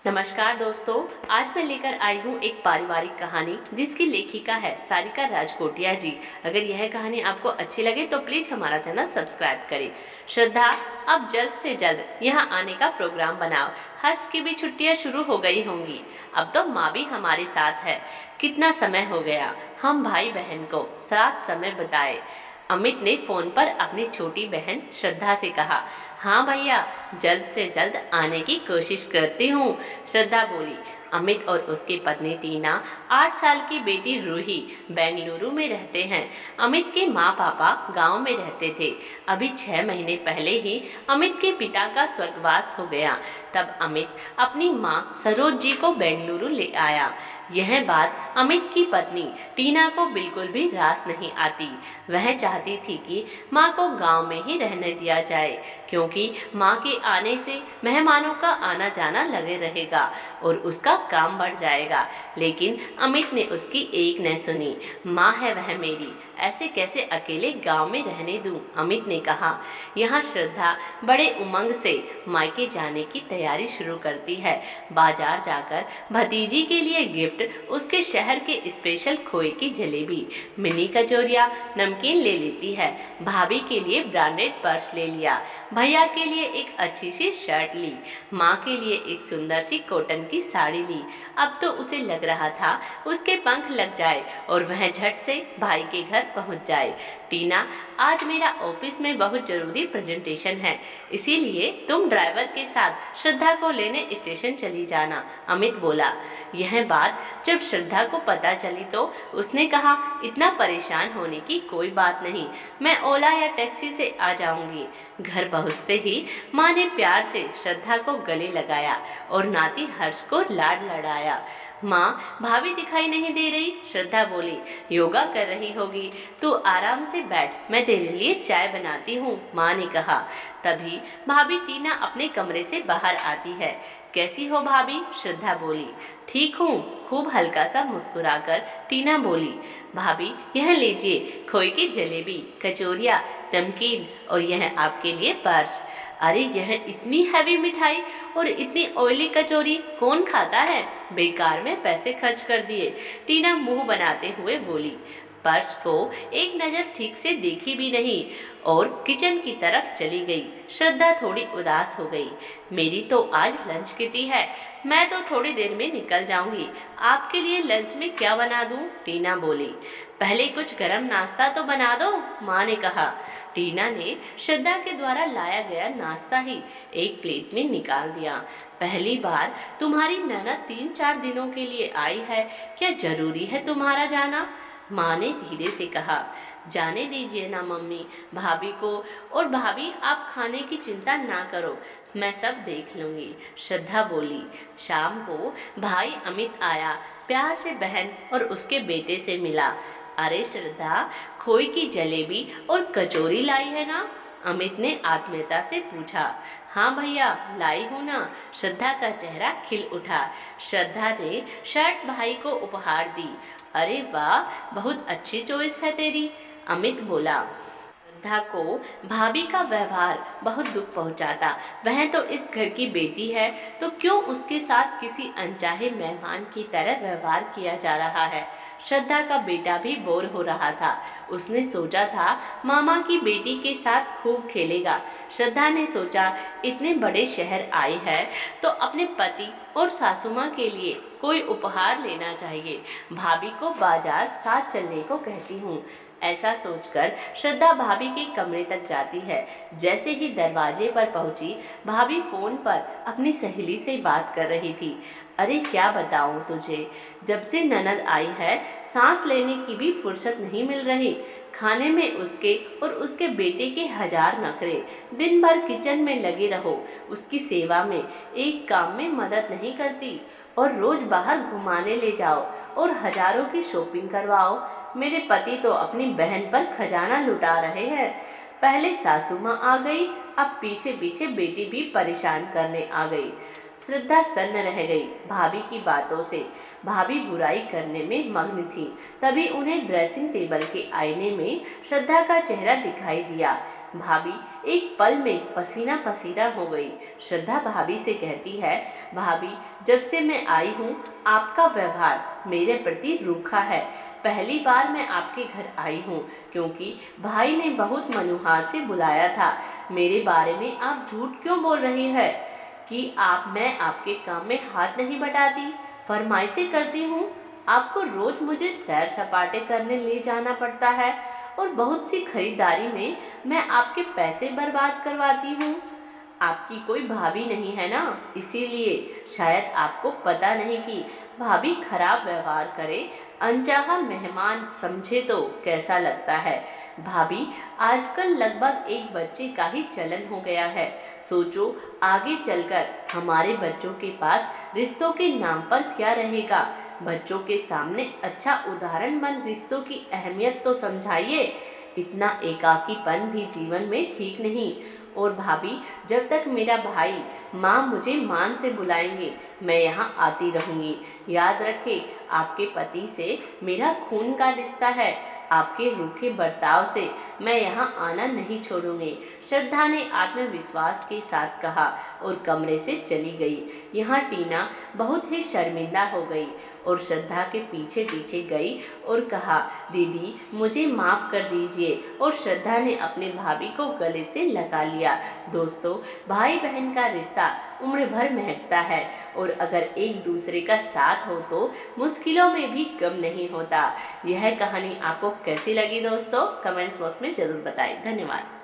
नमस्कार दोस्तों। आज मैं लेकर आई हूँ एक पारिवारिक कहानी जिसकी लेखिका है सारिका राजकोटिया जी। अगर यह कहानी आपको अच्छी लगे तो प्लीज हमारा चैनल सब्सक्राइब करें। श्रद्धा, अब जल्द से जल्द यहाँ आने का प्रोग्राम बनाओ। हर्ष की भी छुट्टियाँ शुरू हो गई होंगी। अब तो माँ भी हमारे साथ है। कितना समय हो गया हम भाई बहन को साथ समय बिताए। अमित ने फोन पर अपनी छोटी बहन श्रद्धा से कहा। हाँ भैया, जल्द से जल्द आने की कोशिश करती हूँ, श्रद्धा बोली। अमित और उसकी पत्नी टीना, 8 साल की बेटी रूही बेंगलुरु में रहते हैं। अमित के माँ पापा गांव में रहते थे। अभी 6 महीने पहले ही अमित के पिता का स्वर्गवास हो गया। तब अमित अपनी माँ सरोज जी को बेंगलुरु ले आया। यह बात अमित की पत्नी टीना को बिल्कुल भी रास नहीं आती। वह चाहती थी कि माँ को गांव में ही रहने दिया जाए, क्योंकि माँ के आने से मेहमानों का आना जाना लगे रहेगा और उसका काम बढ़ जाएगा। लेकिन अमित ने उसकी एक न सुनी। माँ है वह मेरी, ऐसे कैसे अकेले गांव में रहने दूं? अमित ने कहा। यहाँ श्रद्धा बड़े उमंग से मायके जाने की तैयारी शुरू करती है। बाजार जाकर भतीजी के लिए गिफ्ट, उसके शहर के स्पेशल खोए की जलेबी, मिनी कचौरिया, नमकीन ले लेती है। भाभी के लिए ब्रांडेड पर्स ले लिया। भैया के लिए एक अच्छी सी शर्ट ली। माँ के लिए एक सुंदर सी कॉटन की साड़ी ली। अब तो उसे लग रहा था उसके पंख लग जाए और वह झट से भाई के घर पहुंच जाए। टीना, आज मेरा ऑफिस में बहुत जरूरी प्रेजेंटेशन है, इसीलिए तुम ड्राइवर के साथ श्रद्धा को लेने स्टेशन चली जाना, अमित बोला। यह बात जब श्रद्धा को पता चली तो उसने कहा, इतना परेशान होने की कोई बात नहीं, मैं ओला या टैक्सी से आ जाऊंगी। घर पहुंचते ही माँ ने प्यार से श्रद्धा को गले लगाया और नाती हर्ष को लाड लड़ाया। माँ, भाभी दिखाई नहीं दे रही, श्रद्धा बोली। योगा कर रही होगी, तू आराम से बैठ, मैं तेरे लिए चाय बनाती हूँ, माँ ने कहा। तभी भाभी टीना अपने कमरे से बाहर आती है। कैसी हो भाभी? श्रद्धा बोली। ठीक हूँ, खूब हल्का सा मुस्कुराकर टीना बोली। भाभी, यह लीजिए खोए की जलेबी, कचौरिया, नमकीन और यह आपके लिए पर्स। अरे, यह इतनी हैवी मिठाई और इतनी ऑयली कचौरी कौन खाता है? बेकार में पैसे खर्च कर दिए, टीना मुंह बनाते हुए बोली। पर्स को एक नजर ठीक से देखी भी नहीं और किचन की तरफ चली गई। श्रद्धा थोड़ी उदास हो गई। मेरी तो आज लंच किटी है, मैं तो थोड़ी देर में निकल जाऊंगी। आपके लिए लंच में क्या बना दूं? टीना बोली। पहले कुछ गरम नाश्ता तो बना दो, माँ ने कहा। टीना ने श्रद्धा के द्वारा लाया गया नाश्ता ही एक प्लेट में निकाल दिया। पहली बार तुम्हारी ननद 3-4 दिनों के लिए आई है, क्या जरूरी है तुम्हारा जाना? माँ ने धीरे से कहा। जाने दीजिए ना मम्मी, भाभी को। और भाभी, आप खाने की चिंता ना करो, मैं सब देख लूंगी, श्रद्धा बोली। शाम को भाई अमित आया, प्यार से बहन और उसके बेटे से मिला। अरे श्रद्धा, खोए की जलेबी और कचौरी लाई है ना? अमित ने आत्मीयता से पूछा। हाँ भैया, लाई हूँ ना, श्रद्धा का चेहरा खिल उठा। श्रद्धा ने शर्ट भाई को उपहार दी। अरे वाह, बहुत अच्छी चॉइस है तेरी, अमित बोला। श्रद्धा को भाभी का व्यवहार बहुत दुख पहुंचाता। वह तो इस घर की बेटी है, तो क्यों उसके साथ किसी अनचाहे मेहमान की तरह व्यवहार किया जा रहा है? श्रद्धा का बेटा भी बोर हो रहा था। उसने सोचा था मामा की बेटी के साथ खूब खेलेगा। श्रद्धा ने सोचा, इतने बड़े शहर आई है तो अपने पति और सासू माँ के लिए कोई उपहार लेना चाहिए। भाभी को बाजार साथ चलने को कहती हूँ। ऐसा सोचकर श्रद्धा भाभी के कमरे तक जाती है। जैसे ही दरवाजे पर पहुंची, भाभी फोन पर अपनी सहेली से बात कर रही थी। अरे क्या बताऊं तुझे, जब से ननद आई है सांस लेने की भी फुर्सत नहीं मिल रही। खाने में उसके और उसके बेटे के 1000 नखरे। दिन भर किचन में लगे रहो, उसकी सेवा में, एक काम में मदद नहीं करती, और रोज बाहर घुमाने ले जाओ और हजारों की शॉपिंग करवाओ। मेरे पति तो अपनी बहन पर खजाना लुटा रहे हैं। पहले सासू माँ आ गई, अब पीछे पीछे बेटी भी परेशान करने आ गई। श्रद्धा सन्न रह गई भाभी की बातों से। भाभी बुराई करने में मग्न थी। तभी उन्हें ड्रेसिंग टेबल के आईने में श्रद्धा का चेहरा दिखाई दिया। भाभी एक पल में पसीना पसीना हो गई। श्रद्धा भाभी से कहती है, भाभी जब से मैं आई हूँ आपका व्यवहार मेरे प्रति रूखा है। पहली बार मैं आपके घर आई हूँ क्योंकि भाई ने बहुत मनुहार से बुलाया था। मेरे बारे में आप झूठ क्यों बोल रही है कि मैं आपके काम में हाथ नहीं बटाती, फरमाइशें करती हूँ। आपको रोज मुझे सैर सपाटे करने ले जाना पड़ता है और बहुत सी खरीदारी में मैं आपके पैसे बर्बाद करवाती हूँ। आपकी कोई भाभी नहीं है ना, इसीलिए शायद आपको पता नहीं कि भाभी खराब व्यवहार करे, अनचाहा मेहमान समझे तो कैसा लगता है। भाभी आजकल लगभग एक बच्चे का ही चलन हो गया है। सोचो आगे चलकर हमारे बच्चों के पास रिश्तों के नाम पर क्या रहेगा। बच्चों के सामने अच्छा उदाहरण बन रिश्तों की अहमियत तो समझाइए। इतना एकाकीपन भी जीवन में ठीक नहीं। और भाभी जब तक मेरा भाई माँ मुझे मान से बुलाएंगे मैं यहाँ आती रहूंगी। याद रखें आपके पति से मेरा खून का रिश्ता है। आपके रूखे बर्ताव से मैं यहाँ आना नहीं छोड़ूंगी। श्रद्धा ने आत्मविश्वास के साथ कहा और कमरे से चली गई। यहाँ टीना बहुत ही शर्मिंदा हो गई और श्रद्धा के पीछे पीछे गई और कहा, दीदी मुझे माफ कर दीजिए। और श्रद्धा ने अपने भाभी को गले से लगा लिया। दोस्तों भाई बहन का रिश्ता उम्र भर महकता है और अगर एक दूसरे का साथ हो तो मुश्किलों में भी कम नहीं होता। यह कहानी आपको कैसी लगी दोस्तों, कमेंट्स बॉक्स में जरूर बताएं। धन्यवाद।